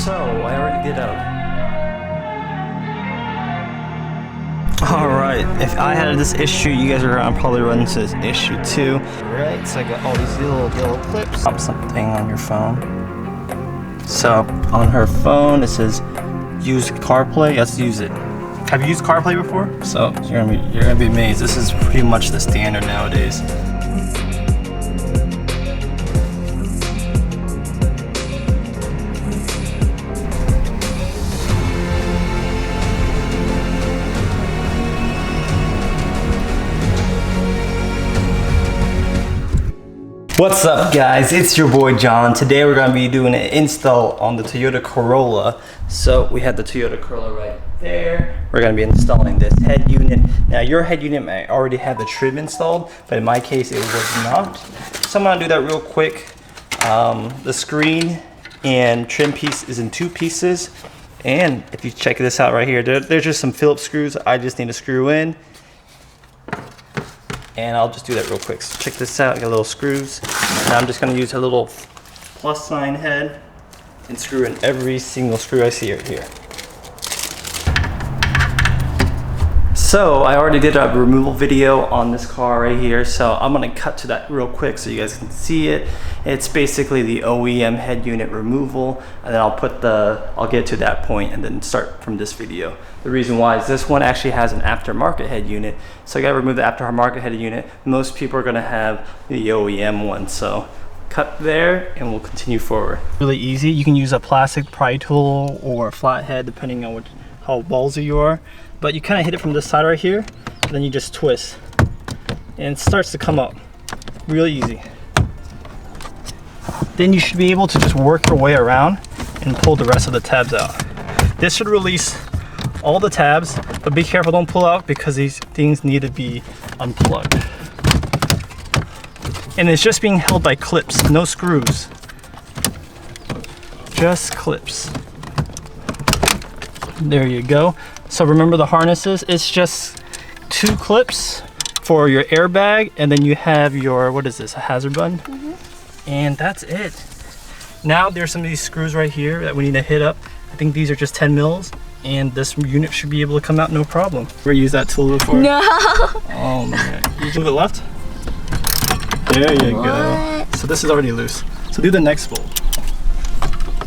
So, I already did Alright, if I had this issue, you guys are gonna probably run into this issue too. Alright, so I got all these little yellow clips. Pop something on your phone. So, on her phone, it says use Carplay. Let's use it. Have you used Carplay before? So, you're gonna be amazed. This is pretty much the standard nowadays. What's up guys, it's your boy John. Today we're going to be doing an install on the Toyota Corolla. So we have the Toyota Corolla right there. We're going to be installing this head unit. Now your head unit might already have the trim installed, but in my case it was not. So I'm going to do that real quick. The screen and trim piece is in two pieces. And if you check this out right here, there's just some Phillips screws I just need to screw in. And I'll just do that real quick. So check this out, I got little screws. And I'm just gonna use a little plus sign head and screw in every single screw I see right here. So I already did a removal video on this car right here, so I'm gonna cut to that real quick so you guys can see it. It's basically the OEM head unit removal, and then I'll get to that point and then start from this video. The reason why is this one actually has an aftermarket head unit, so I gotta remove the aftermarket head unit. Most people are gonna have the OEM one, so cut there and we'll continue forward. Really easy. You can use a plastic pry tool or a flathead depending on how ballsy you are. But you kind of hit it from this side right here, and then you just twist. And it starts to come up. Really easy. Then you should be able to just work your way around and pull the rest of the tabs out. This should release all the tabs, but be careful, don't pull out because these things need to be unplugged. And it's just being held by clips, no screws. Just clips. There you go. So remember the harnesses, it's just two clips for your airbag, and then you have your, what is this, a hazard button? And that's it. Now there's some of these screws right here that we need to hit up. I think these are just 10 mils, and this unit should be able to come out no problem. Ever used that tool before? No. Oh man. You move it left? There you go. So this is already loose. So do the next bolt.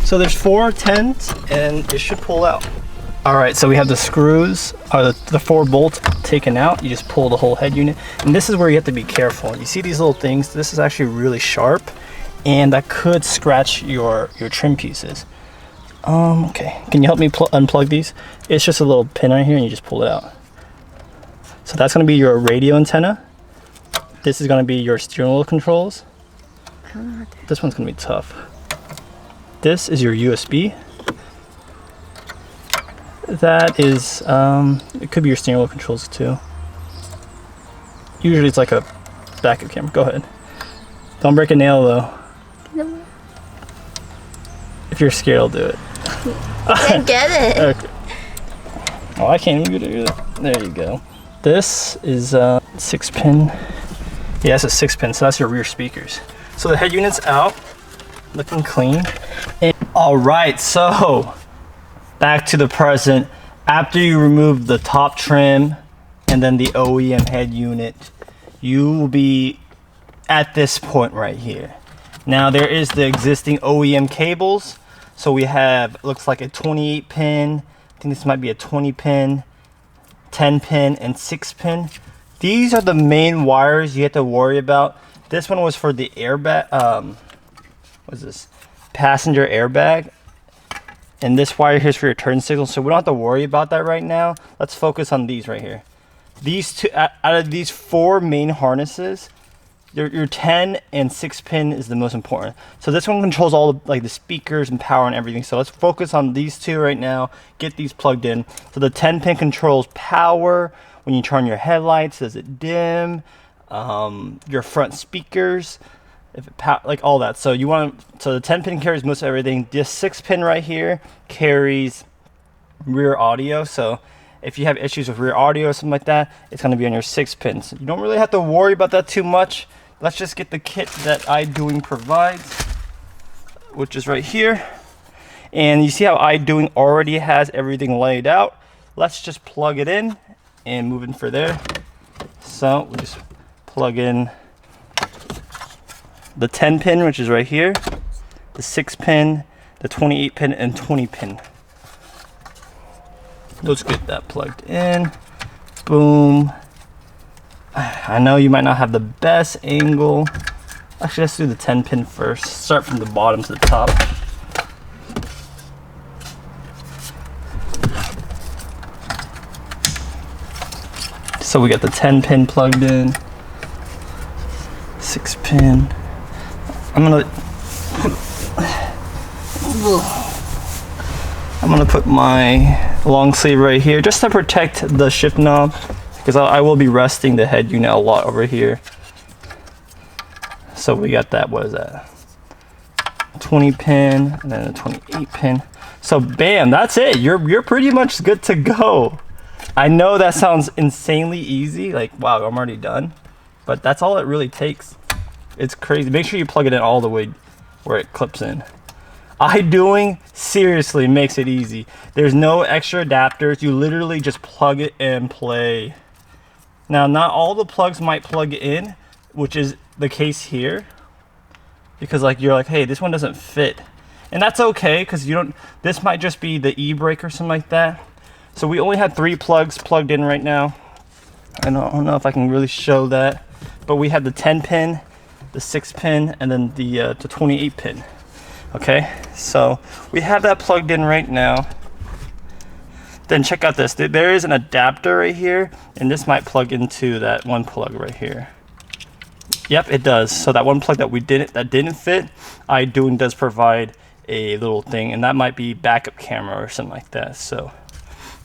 So there's 4 10s, and it should pull out. All right, so we have the screws, or the 4 bolts taken out. You just pull the whole head unit. And this is where you have to be careful. You see these little things? This is actually really sharp, and that could scratch your trim pieces. Okay, can you help me unplug these? It's just a little pin right here, and you just pull it out. So that's gonna be your radio antenna. This is gonna be your steering wheel controls. This one's gonna be tough. This is your USB. That is, it could be your steering wheel controls too. Usually it's like a backup camera. Go ahead. Don't break a nail though. No. If you're scared, I'll do it. I get it. Okay. Oh, I can't even do it. There you go. This is a 6-pin. Yeah, it's a 6-pin, so that's your rear speakers. So the head unit's out, looking clean. And, all right, so back to the present. After you remove the top trim and then the OEM head unit, you will be at this point right here. Now there is the existing OEM cables. So we have, looks like a 28 pin. I think this might be a 20 pin, 10 pin, and 6 pin. These are the main wires you have to worry about. This one was for the airbag, what is this? Passenger airbag. And this wire here is for your turn signal, so we don't have to worry about that right now. Let's focus on these right here. These two, out of these 4 main harnesses, your 10 and 6 pin is the most important. So this one controls all the speakers and power and everything. So let's focus on these 2 right now. Get these plugged in. So the 10 pin controls power. When you turn your headlights, does it dim? Your front speakers. If it like all that. So the 10 pin carries most everything. This 6 pin right here carries rear audio. So if you have issues with rear audio or something like that, it's going to be on your 6 pins. You don't really have to worry about that too much. Let's just get the kit that Idoing provides, which is right here. And you see how Idoing already has everything laid out. Let's just plug it in and move in for there. So we just plug in the 10 pin, which is right here, the 6 pin, the 28 pin, and 20 pin. Let's get that plugged in. Boom. I know you might not have the best angle. Actually, let's do the 10 pin first. Start from the bottom to the top. So we got the 10 pin plugged in. 6 pin. I'm gonna put my long sleeve right here just to protect the shift knob, because I will be resting the head unit a lot over here. So we got that, what is that? 20 pin and then a 28 pin. So bam, that's it. You're pretty much good to go. I know that sounds insanely easy, like wow, I'm already done. But that's all it really takes. It's crazy. Make sure you plug it in all the way where it clips in. Idoing seriously makes it easy. There's no extra adapters. You literally just plug it and play. Now, not all the plugs might plug in, which is the case here, because like you're like, hey, this one doesn't fit, and that's okay, because you don't. This might just be the e-brake or something like that. So we only had 3 plugs plugged in right now. I don't know if I can really show that, but we had the 10 pin, the 6 pin, and then the 28 pin. Okay, so we have that plugged in right now. Then check out this. There is an adapter right here, and this might plug into that one plug right here. Yep, it does. So that one plug that didn't fit, Idoing does provide a little thing, and that might be backup camera or something like that. So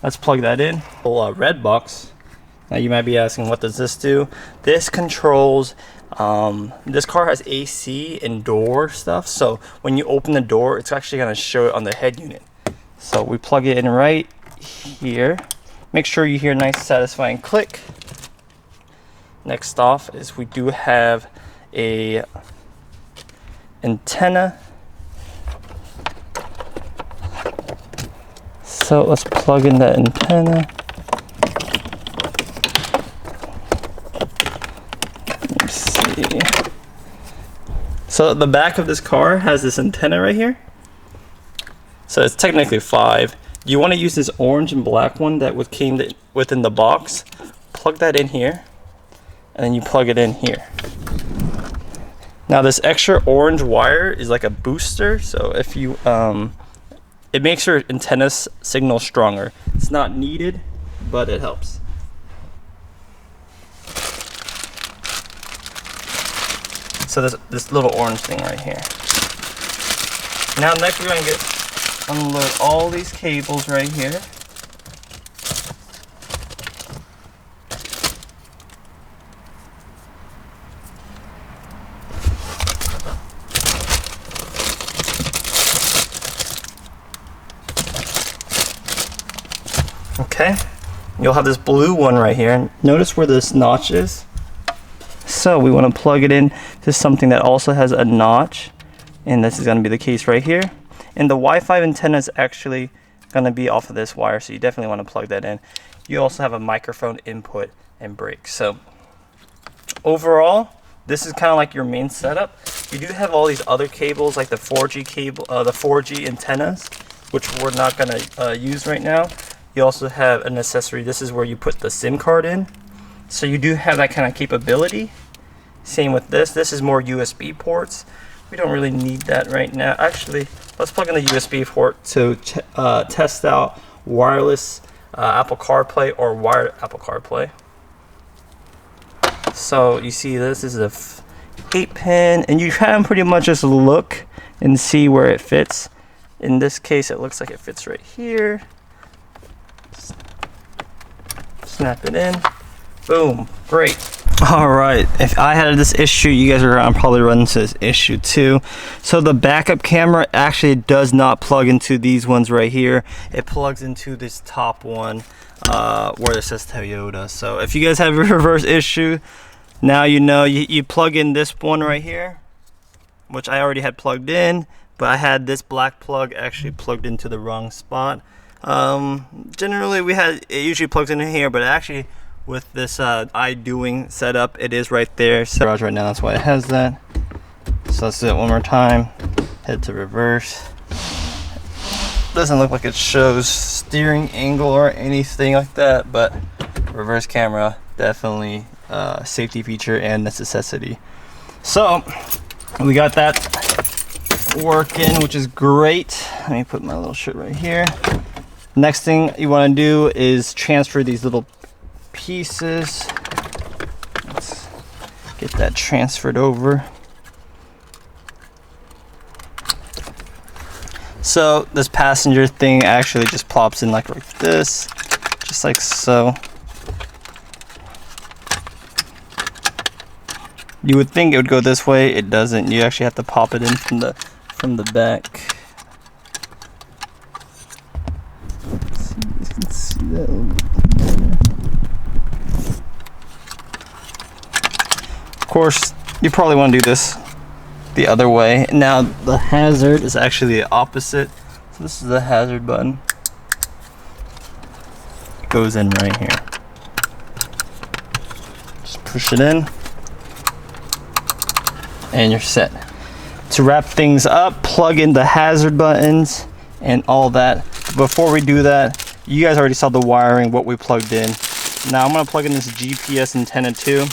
let's plug that in. Red box. Now you might be asking, what does this do? This controls. This car has AC and door stuff, so when you open the door, it's actually going to show it on the head unit. So we plug it in right here. Make sure you hear a nice satisfying click. Next off is we do have a antenna. So let's plug in the antenna. So the back of this car has this antenna right here. So it's technically 5. You want to use this orange and black one that came within the box. Plug that in here, and then you plug it in here. Now this extra orange wire is like a booster, so if you it makes your antenna signal stronger. It's not needed, but it helps. So this little orange thing right here. Now next we're gonna unload all these cables right here. Okay, you'll have this blue one right here. Notice where this notch is. So we want to plug it in to something that also has a notch, and this is going to be the case right here. And the Wi-Fi antenna is actually going to be off of this wire, so you definitely want to plug that in. You also have a microphone input and break. So overall, this is kind of like your main setup. You do have all these other cables, like the 4G cable, the 4G antennas, which we're not going to use right now. You also have an accessory. This is where you put the SIM card in. So you do have that kind of capability. Same with this. This is more USB ports. We don't really need that right now. Actually, let's plug in the USB port to test out wireless Apple CarPlay or wired Apple CarPlay. So you see this is a 8 pin, and you can pretty much just look and see where it fits. In this case, it looks like it fits right here. Snap it in. Boom, great. All right, if I had this issue, you guys are gonna probably run into this issue too. So the backup camera actually does not plug into these ones right here. It plugs into this top one where it says Toyota. So if you guys have a reverse issue, now you know you plug in this one right here, which I already had plugged in, but I had this black plug actually plugged into the wrong spot. Generally it usually plugs in here, but actually with this Idoing setup, it is right there. So garage right now, that's why it has that. So let's do it one more time. Head to reverse. Doesn't look like it shows steering angle or anything like that, but reverse camera, definitely a safety feature and a necessity. So we got that working, which is great. Let me put my little shit right here. Next thing you want to do is transfer these little pieces. Let's get that transferred over. So this passenger thing actually just plops in like this, just like so. You would think it would go this way, it doesn't. You actually have to pop it in from the back. Let's see if you can see that a little bit better. Of course, you probably want to do this the other way. Now the hazard is actually the opposite. So this is the hazard button. It goes in right here. Just push it in and you're set. To wrap things up, plug in the hazard buttons and all that. Before we do that, you guys already saw the wiring, what we plugged in. Now I'm going to plug in this GPS antenna too.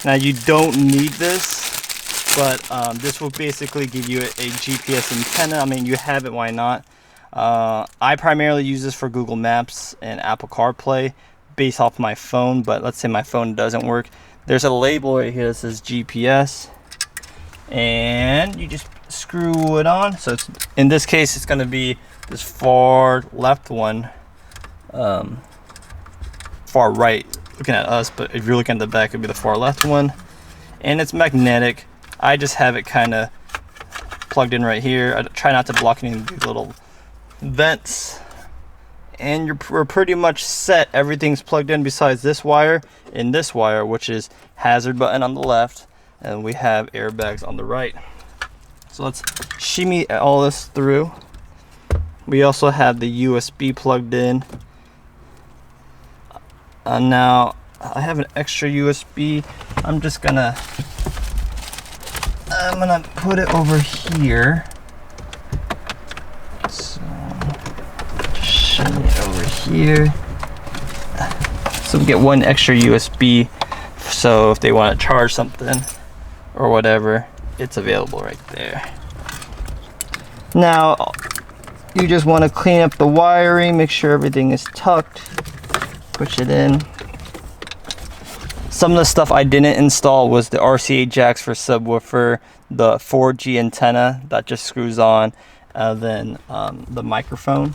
Now you don't need this, but this will basically give you a GPS antenna. I mean, you have it, why not? I primarily use this for Google Maps and Apple CarPlay based off my phone, but let's say my phone doesn't work. There's a label right here that says GPS, and you just screw it on. So it's, in this case, it's going to be this far left one, far right looking at us, but if you're looking at the back, it'd be the far left one. And it's magnetic. I just have it kind of plugged in right here. I try not to block any of these little vents. And we're pretty much set. Everything's plugged in besides this wire and this wire, which is hazard button on the left, and we have airbags on the right. So let's shimmy all this through. We also have the USB plugged in. Now I have an extra USB. I'm gonna put it over here. So shimmy it over here. So we get one extra USB. So if they want to charge something or whatever, it's available right there. Now you just want to clean up the wiring, make sure everything is tucked, push it in. Some of the stuff I didn't install was the RCA jacks for subwoofer, the 4G antenna that just screws on, then the microphone.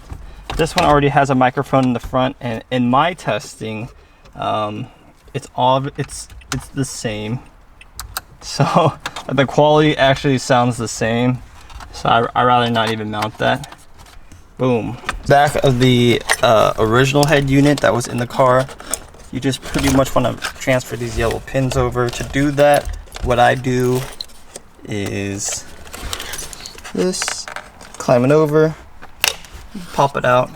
This one already has a microphone in the front, and in my testing, it's the same. So the quality actually sounds the same. So I rather not even mount that. Boom. Back of the original head unit that was in the car. You just pretty much want to transfer these yellow pins over. To do that, what I do is this, climb it over, pop it out.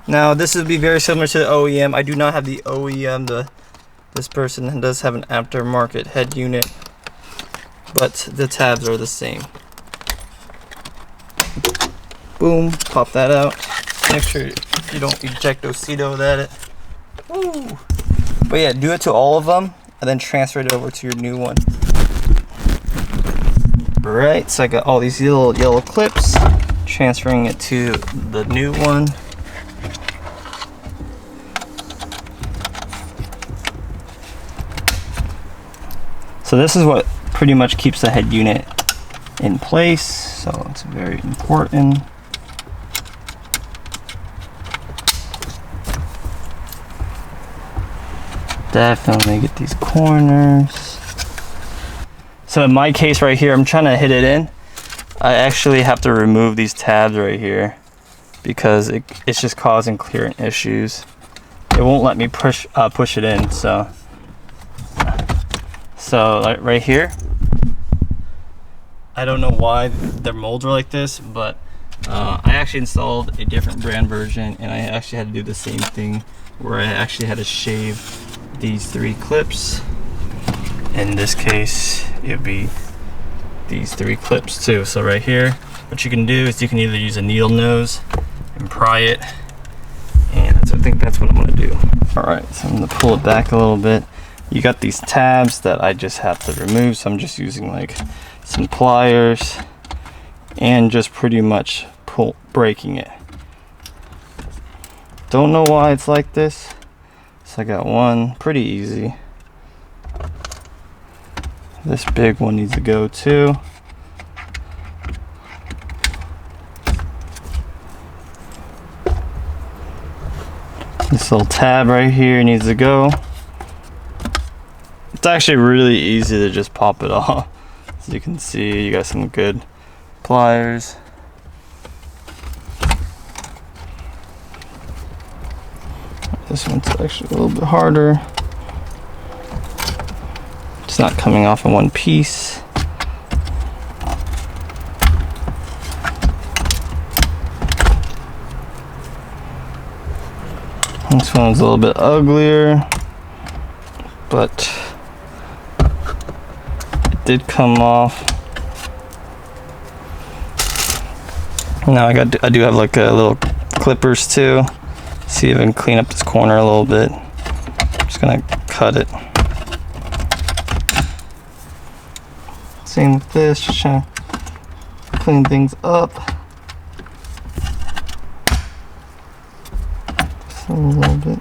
Now this would be very similar to the OEM. I do not have the OEM. This person does have an aftermarket head unit, but the tabs are the same. Boom, pop that out. Make sure you don't ejectocito at it. Woo. But yeah, do it to all of them and then transfer it over to your new one. Right, so I got all these little yellow clips, transferring it to the new one. So this is what pretty much keeps the head unit in place, so it's very important. Definitely get these corners. So in my case right here, I'm trying to hit it in. I actually have to remove these tabs right here because it's just causing clearance issues. It won't let me push it in. So like right here, I don't know why their molds are like this, but I actually installed a different brand version, and I actually had to do the same thing where I actually had to shave these 3 clips. In this case, it would be these 3 clips too. So right here, what you can do is you can either use a needle nose and pry it, and I think that's what I'm gonna do. All right, so I'm gonna pull it back a little bit. You got these tabs that I just have to remove, so I'm just using like some pliers and just pretty much breaking it. Don't know why it's like this. So I got one, pretty easy. This big one needs to go too. This little tab right here needs to go. It's actually really easy to just pop it off. As you can see, you got some good pliers. This one's actually a little bit harder. It's not coming off in one piece. This one's a little bit uglier, but it did come off. Now I do have like a little clippers too. See if I can clean up this corner a little bit. I'm just gonna cut it. Same with this, just trying to clean things up. Just a little bit.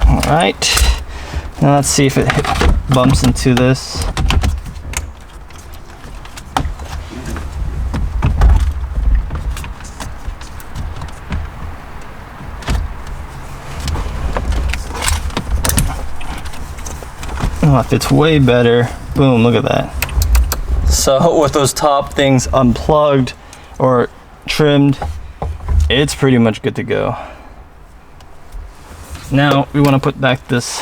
All right. Now let's see if it bumps into this. Oh, it fits way better. Boom, look at that. So with those top things unplugged or trimmed, it's pretty much good to go. Now we want to put back this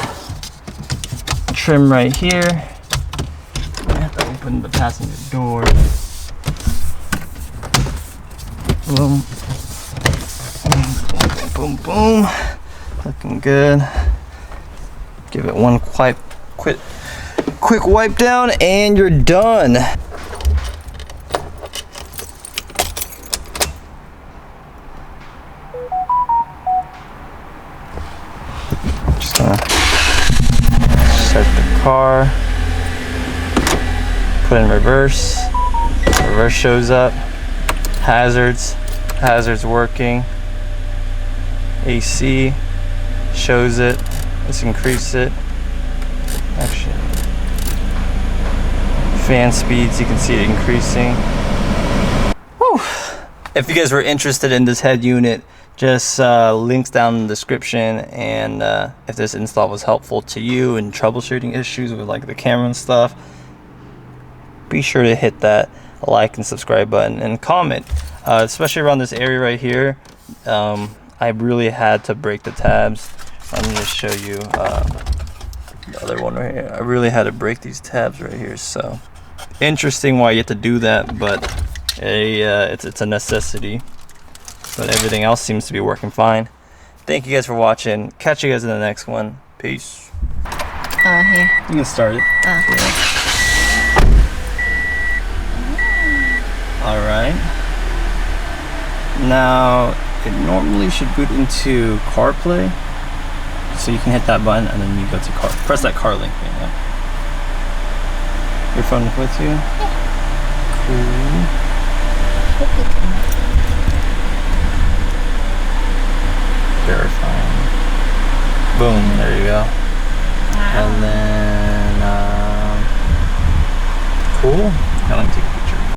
trim right here. I have to open the passenger door. Boom. Boom, boom. Looking good. Give it one quick wipe down and you're done. Just gonna start the car, put in reverse. Reverse shows up. Hazards working. AC shows it. Let's increase it. Actually, fan speeds, you can see it increasing. Whew. If you guys were interested in this head unit, just links down in the description, and if this install was helpful to you in troubleshooting issues with like the camera and stuff, be sure to hit that like and subscribe button and comment, especially around this area right here. I really had to break the tabs. Let me just show you the other one right here. I really had to break these tabs right here, so interesting why you have to do that, but it's a necessity. But everything else seems to be working fine. Thank you guys for watching. Catch you guys in the next one. Peace. Here. You can start it. All right. Now it normally should boot into Carplay. So you can hit that button and then you go to press that car link thing. Yeah. Your phone with you? Yeah. Cool. Verifying. Boom, there you go. Wow. And then, cool. Now let me take